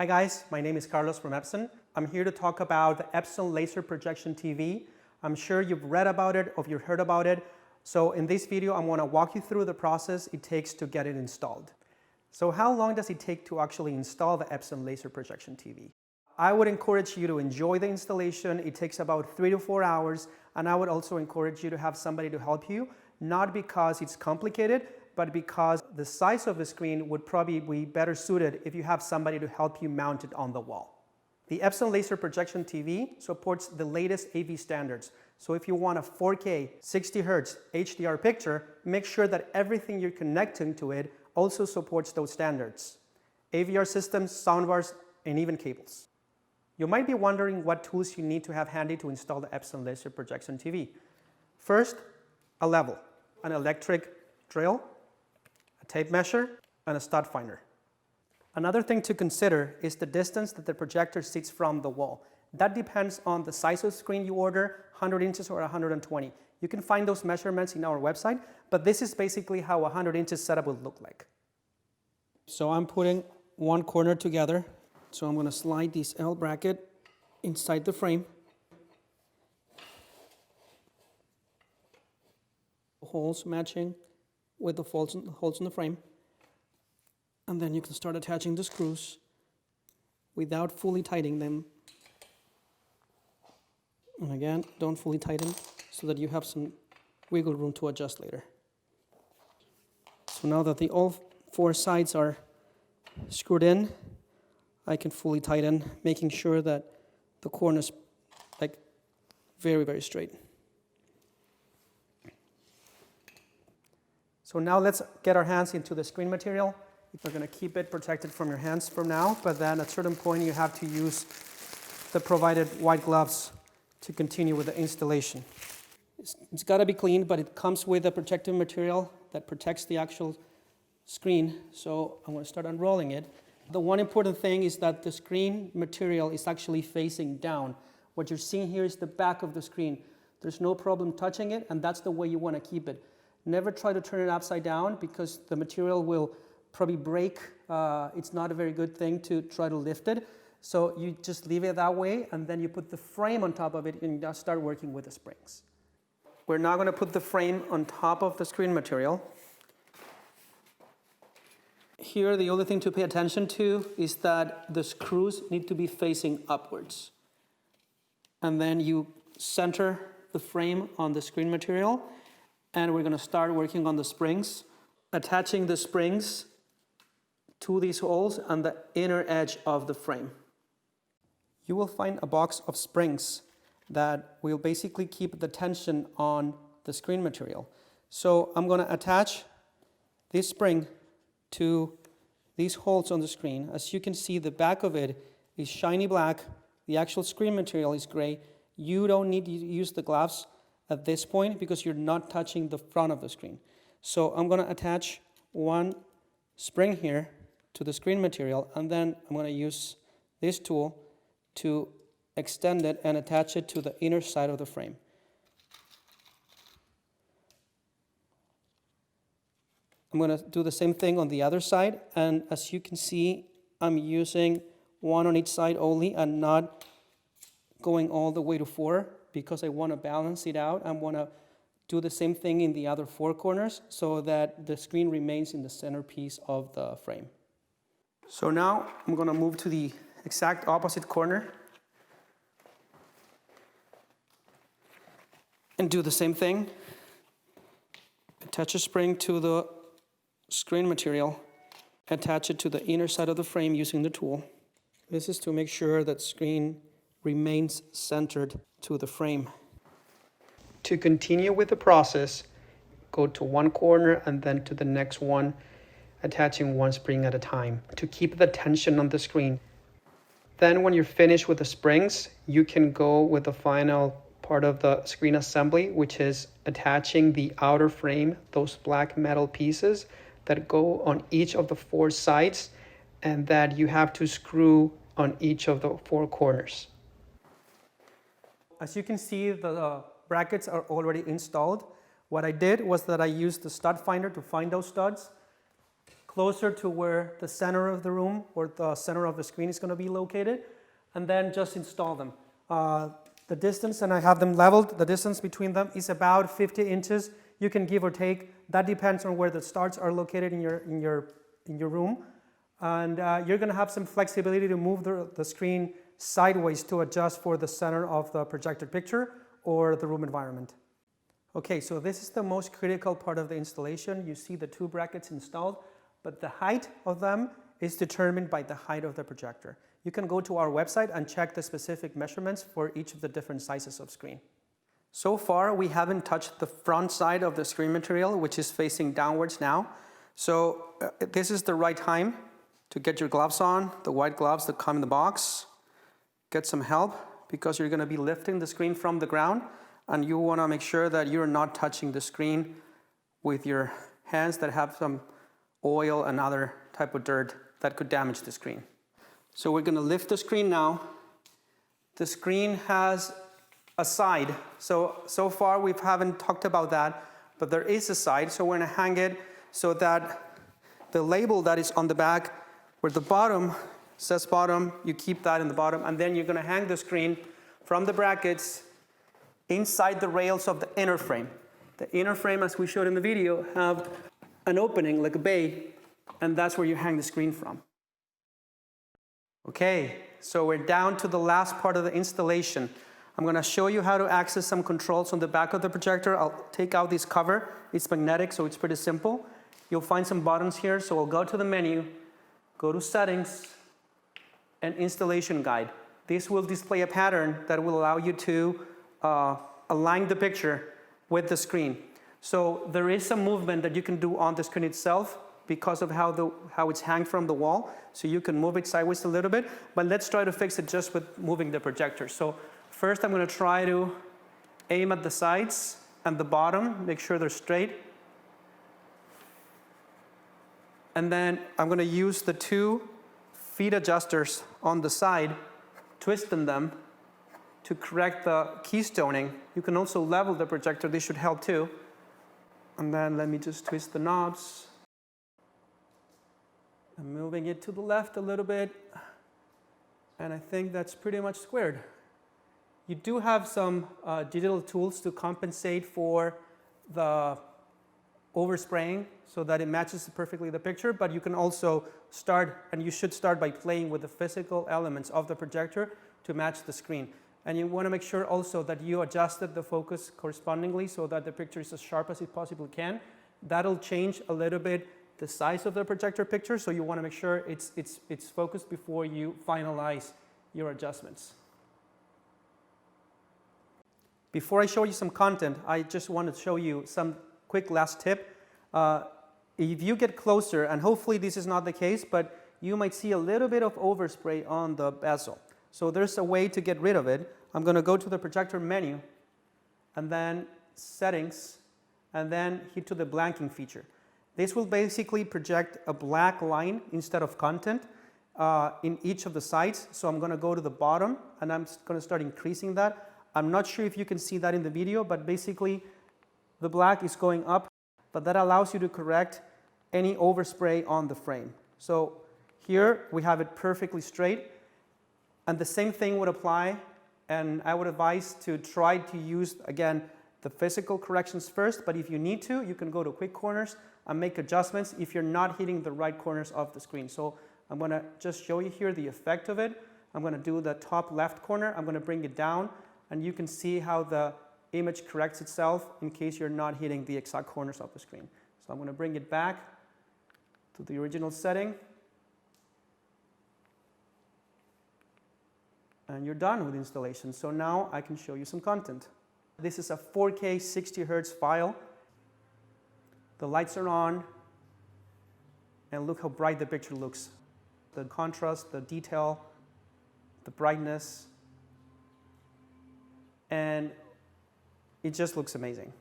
Hi guys, my name is Carlos from Epson. I'm here to talk about the Epson laser projection TV. I'm sure you've read about it or you've heard about it. So in this video, I'm going to walk you through the process it takes to get it installed. So how long does it take to actually install the Epson laser projection TV? I would encourage you to enjoy the installation. It takes about 3 to 4 hours, and I would also encourage you to have somebody to help you, not because it's complicated, but because the size of the screen would probably be better suited if you have somebody to help you mount it on the wall. The Epson laser projection TV supports the latest AV standards. So if you want a 4K 60 Hz HDR picture, make sure that everything you're connecting to it also supports those standards. AVR systems, soundbars, and even cables. You might be wondering what tools you need to have handy to install the Epson laser projection TV. First, a level, an electric drill, a tape measure, and a stud finder. Another thing to consider is the distance that the projector sits from the wall. That depends on the size of the screen you order, 100 inches or 120. You can find those measurements in our website, but this is basically how a 100 inches setup would look like. So I'm putting one corner together. So I'm going to slide this L bracket inside the frame. Holes matching with the holes in the frame. And then you can start attaching the screws without fully tightening them. And again, don't fully tighten so that you have some wiggle room to adjust later. So now that all 4 sides are screwed in, I can fully tighten, making sure that the corners like very, very straight. So now let's get our hands into the screen material. We're going to keep it protected from your hands for now, but then at a certain point you have to use the provided white gloves to continue with the installation. It's got to be clean, but it comes with a protective material that protects the actual screen. So I'm going to start unrolling it. The one important thing is that the screen material is actually facing down. What you're seeing here is the back of the screen. There's no problem touching it, and that's the way you want to keep it. Never try to turn it upside down because the material will probably break. It's not a very good thing to try to lift it. So you just leave it that way, and then you put the frame on top of it and just start working with the springs. We're now going to put the frame on top of the screen material. Here, the other thing to pay attention to is that the screws need to be facing upwards. And then you center the frame on the screen material, and we're going to start working on the springs, attaching the springs to these holes on the inner edge of the frame. You will find a box of springs that will basically keep the tension on the screen material. So I'm going to attach this spring to these holes on the screen. As you can see, the back of it is shiny black. The actual screen material is gray. You don't need to use the gloves at this point because you're not touching the front of the screen. So I'm going to attach one spring here to the screen material, and then I'm going to use this tool to extend it and attach it to the inner side of the frame. I'm going to do the same thing on the other side, and as you can see, I'm using one on each side only and not going all the way to 4 because I want to balance it out. I want to do the same thing in the other 4 corners so that the screen remains in the centerpiece of the frame. So now I'm going to move to the exact opposite corner and do the same thing. Attach a spring to the screen material, attach it to the inner side of the frame using the tool. This is to make sure that screen remains centered to the frame. To continue with the process, go to one corner and then to the next one, attaching one spring at a time to keep the tension on the screen. Then when you're finished with the springs, you can go with the final part of the screen assembly, which is attaching the outer frame, those black metal pieces that go on each of the 4 sides and that you have to screw on each of the 4 corners. As you can see, the brackets are already installed. What I did was that I used the stud finder to find those studs, closer to where the center of the room or the center of the screen is going to be located, and then just install them. The distance, and I have them leveled, the distance between them is about 50 inches. You can give or take. That depends on where the starts are located in your room. And you're going to have some flexibility to move the screen sideways to adjust for the center of the projected picture or the room environment. Okay, so this is the most critical part of the installation. You see the two brackets installed, but the height of them is determined by the height of the projector. You can go to our website and check the specific measurements for each of the different sizes of screen. So far, we haven't touched the front side of the screen material, which is facing downwards now. So this is the right time to get your gloves on, the white gloves that come in the box. Get some help because you're going to be lifting the screen from the ground, and you want to make sure that you're not touching the screen with your hands that have some oil and other type of dirt that could damage the screen. So we're going to lift the screen now. The screen has a side. So far we haven't talked about that, but there is a side. So we're going to hang it so that the label that is on the back, where the bottom says bottom, you keep that in the bottom, and then you're going to hang the screen from the brackets inside the rails of the inner frame. The inner frame, as we showed in the video, have an opening like a bay, and that's where you hang the screen from. Okay, so we're down to the last part of the installation. I'm going to show you how to access some controls on the back of the projector. I'll take out this cover. It's magnetic, so it's pretty simple. You'll find some buttons here, so we'll go to the menu, go to Settings, and Installation Guide. This will display a pattern that will allow you to align the picture with the screen. So there is some movement that you can do on the screen itself because of how it's hanged from the wall. So you can move it sideways a little bit, but let's try to fix it just with moving the projector. So first I'm going to try to aim at the sides and the bottom, make sure they're straight. And then I'm going to use the two feet adjusters on the side, twisting them to correct the keystoning. You can also level the projector. This should help too. And then let me just twist the knobs. I'm moving it to the left a little bit, and I think that's pretty much squared. You do have some digital tools to compensate for the overspraying so that it matches perfectly the picture, but you can also start, and you should start by playing with the physical elements of the projector to match the screen. And you want to make sure also that you adjusted the focus correspondingly so that the picture is as sharp as it possibly can. That'll change a little bit the size of the projector picture, so you want to make sure it's focused before you finalize your adjustments. Before I show you some content, I just want to show you some quick last tip. If you get closer, and hopefully this is not the case, but you might see a little bit of overspray on the bezel. So there's a way to get rid of it. I'm going to go to the projector menu, and then Settings, and then hit to the blanking feature. This will basically project a black line instead of content in each of the sides. So I'm going to go to the bottom, and I'm going to start increasing that. I'm not sure if you can see that in the video, but basically the black is going up, but that allows you to correct any overspray on the frame. So here we have it perfectly straight, and the same thing would apply, and I would advise to try to use, again, the physical corrections first, but if you need to, you can go to quick corners and make adjustments if you're not hitting the right corners of the screen. So I'm going to just show you here the effect of it. I'm going to do the top left corner. I'm going to bring it down, and you can see how the image corrects itself in case you're not hitting the exact corners of the screen. So I'm going to bring it back to the original setting. And you're done with installation. So now I can show you some content. This is a 4K 60 Hz file. The lights are on, and look how bright the picture looks. The contrast, the detail, the brightness, and it just looks amazing.